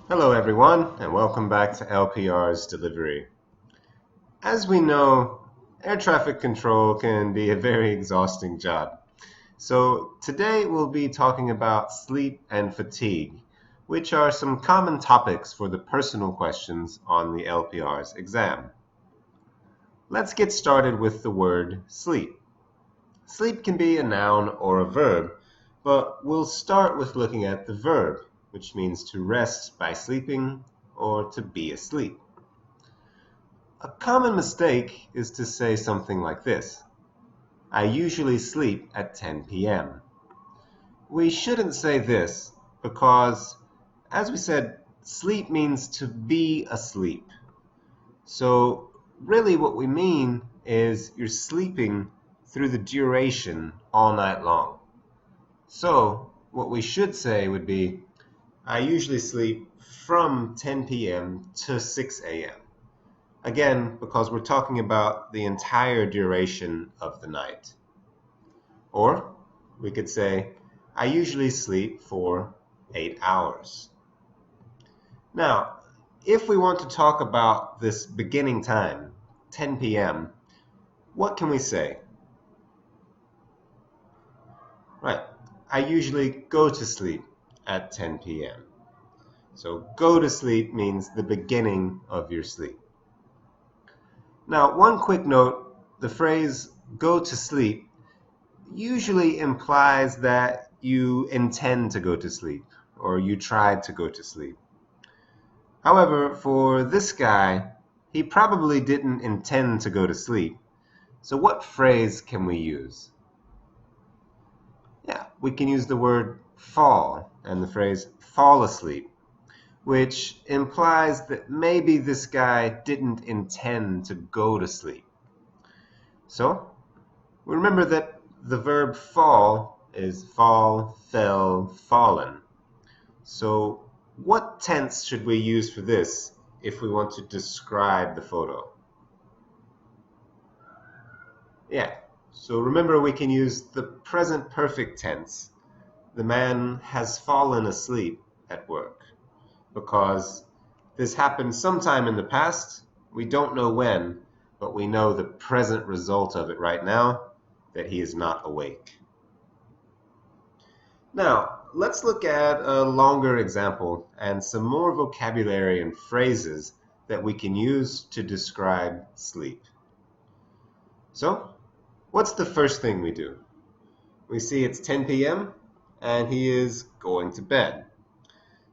Hello everyone, and welcome back to LPRs Delivery. As we know, air traffic control can be a very exhausting job. So today we'll be talking about sleep and fatigue, which are some common topics for the personal questions on the LPR's exam. Let's get started with the word sleep. Sleep can be a noun or a verb, but we'll start with looking at the verb, which means to rest by sleeping or to be asleep. A common mistake is to say something like this: I usually sleep at 10 p.m. We shouldn't say this because, as we said, sleep means to be asleep. So really what we mean is you're sleeping through the duration all night long. So what we should say would be, I usually sleep from 10 p.m. to 6 a.m. Again, because we're talking about the entire duration of the night. Or we could say, I usually sleep for 8 hours. Now, if we want to talk about this beginning time, 10 p.m., what can we say? Right, I usually go to sleep at 10 p.m. So go to sleep means the beginning of your sleep. Now, one quick note, the phrase go to sleep usually implies that you intend to go to sleep or you tried to go to sleep. However, for this guy, he probably didn't intend to go to sleep. So what phrase can we use? Yeah, we can use the word fall and the phrase fall asleep, which implies that maybe this guy didn't intend to go to sleep. So remember that the verb fall is fall, fell, fallen. So what tense should we use for this if we want to describe the photo? Yeah, so remember we can use the present perfect tense. The man has fallen asleep at work because this happened sometime in the past. We don't know when, but we know the present result of it right now, that he is not awake. Now, let's look at a longer example and some more vocabulary and phrases that we can use to describe sleep. So, what's the first thing we do? We see it's 10 p.m. and he is going to bed.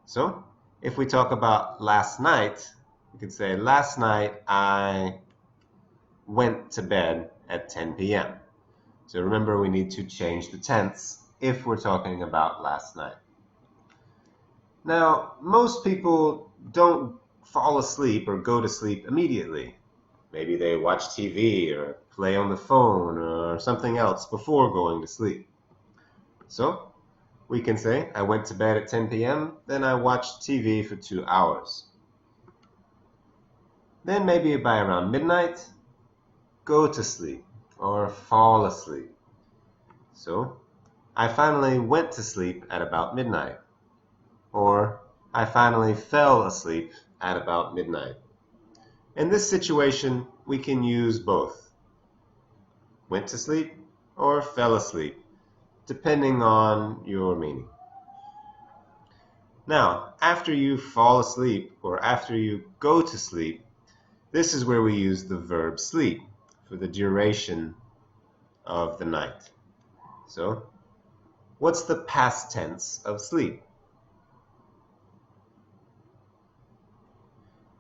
So, if we talk about last night, we could say, last night I went to bed at 10 p.m. So remember, we need to change the tense if we're talking about last night. Now, most people don't fall asleep or go to sleep immediately. Maybe they watch TV or play on the phone or something else before going to sleep. So, we can say, I went to bed at 10 p.m., then I watched TV for 2 hours. Then maybe by around midnight, go to sleep or fall asleep. So, I finally went to sleep at about midnight. Or, I finally fell asleep at about midnight. In this situation, we can use both. Went to sleep or fell asleep, depending on your meaning. Now, after you fall asleep or after you go to sleep, this is where we use the verb sleep for the duration of the night. So, what's the past tense of sleep?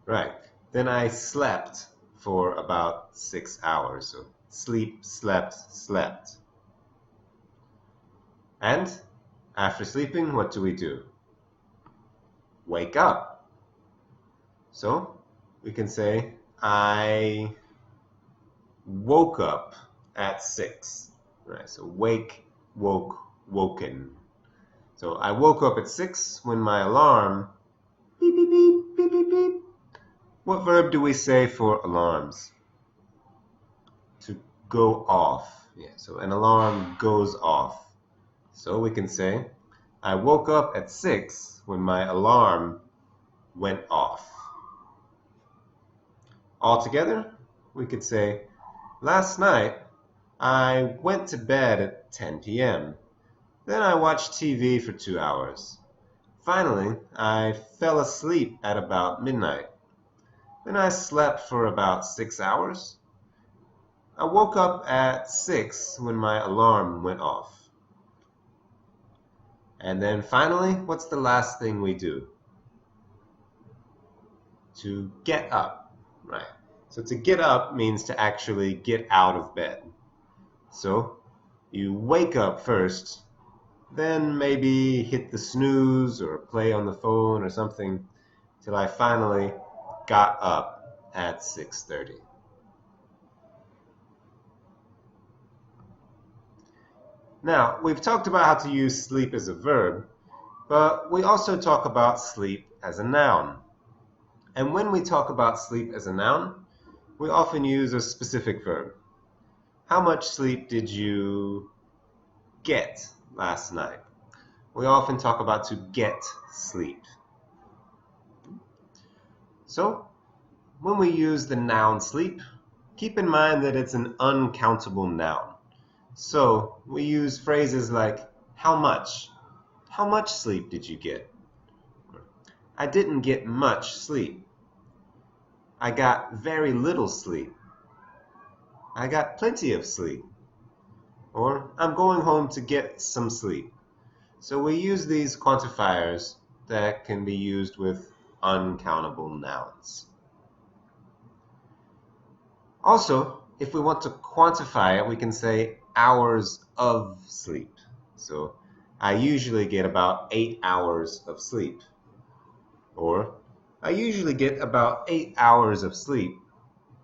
Right. Then I slept for about 6 hours. So sleep, slept, slept. And after sleeping, what do we do? Wake up. So we can say, I woke up at 6. Right. So wake, woke, woken. So I woke up at 6 when my alarm beep, beep, beep, beep, beep, beep. What verb do we say for alarms? To go off. Yeah, so an alarm goes off. So we can say, I woke up at 6 when my alarm went off. Altogether, we could say, last night I went to bed at 10 p.m. Then I watched TV for 2 hours. Finally, I fell asleep at about midnight. Then I slept for about 6 hours. I woke up at 6 when my alarm went off. And then finally, what's the last thing we do? To get up, right? So to get up means to actually get out of bed. So you wake up first, then maybe hit the snooze or play on the phone or something till I finally got up at 6:30. Now, we've talked about how to use sleep as a verb, but we also talk about sleep as a noun. And when we talk about sleep as a noun, we often use a specific verb. How much sleep did you get last night? We often talk about to get sleep. So, when we use the noun sleep, keep in mind that it's an uncountable noun. So, we use phrases like how much? How much sleep did you get? I didn't get much sleep. I got very little sleep. I got plenty of sleep. Or I'm going home to get some sleep. So we use these quantifiers that can be used with uncountable nouns. Also, if we want to quantify it, we can say hours of sleep. So I usually get about 8 hours of sleep. Or I usually get about 8 hours of sleep,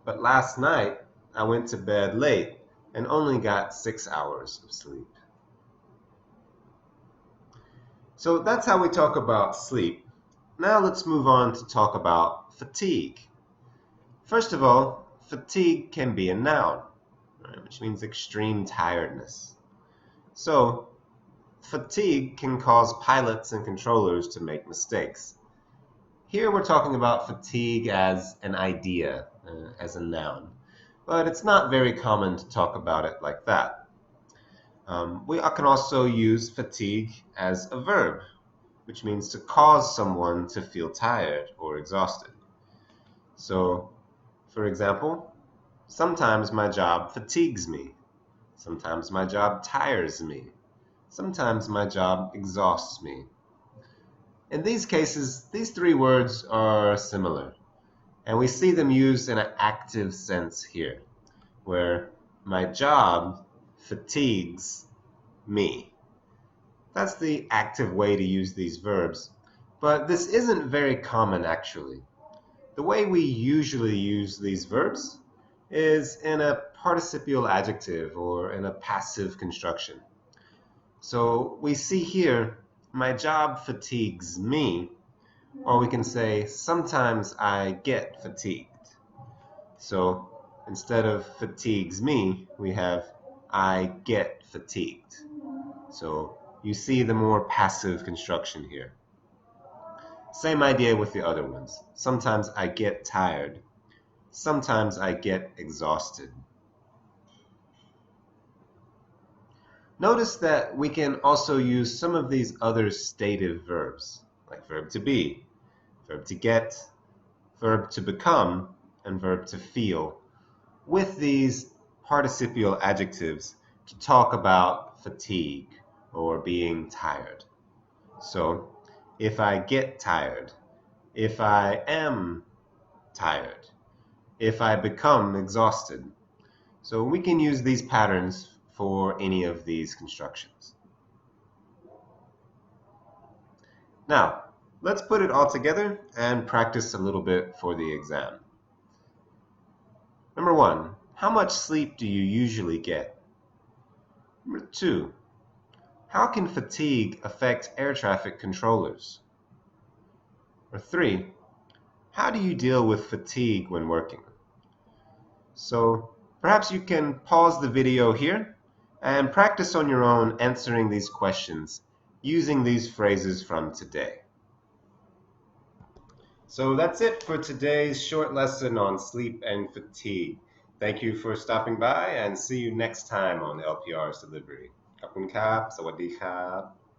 but last night I went to bed late and only got 6 hours of sleep. So that's how we talk about sleep. Now let's move on to talk about fatigue. First of all, fatigue can be a noun, right, which means extreme tiredness. So fatigue can cause pilots and controllers to make mistakes. Here we're talking about fatigue as an idea, as a noun, but it's not very common to talk about it like that. We can also use fatigue as a verb, which means to cause someone to feel tired or exhausted. So, for example, sometimes my job fatigues me. Sometimes my job tires me. Sometimes my job exhausts me. In these cases, these three words are similar, and we see them used in an active sense here, where my job fatigues me. That's the active way to use these verbs, but this isn't very common actually. The way we usually use these verbs is in a participial adjective or in a passive construction. So we see here, my job fatigues me, or we can say, sometimes I get fatigued. So instead of fatigues me, we have I get fatigued. So you see the more passive construction here. Same idea with the other ones. Sometimes I get tired. Sometimes I get exhausted. Notice that we can also use some of these other stative verbs, like verb to be, verb to get, verb to become, and verb to feel, with these participial adjectives to talk about fatigue or being tired. So, if I get tired, if I am tired, if I become exhausted. So we can use these patterns for any of these constructions. Now, let's put it all together and practice a little bit for the exam. Number 1, how much sleep do you usually get? Number 2, how can fatigue affect air traffic controllers? Number 3, how do you deal with fatigue when working? So perhaps you can pause the video here and practice on your own answering these questions using these phrases from today. So that's it for today's short lesson on sleep and fatigue. Thank you for stopping by and see you next time on LPR's Delivery. ขอบคุณครับสวัสดีครับ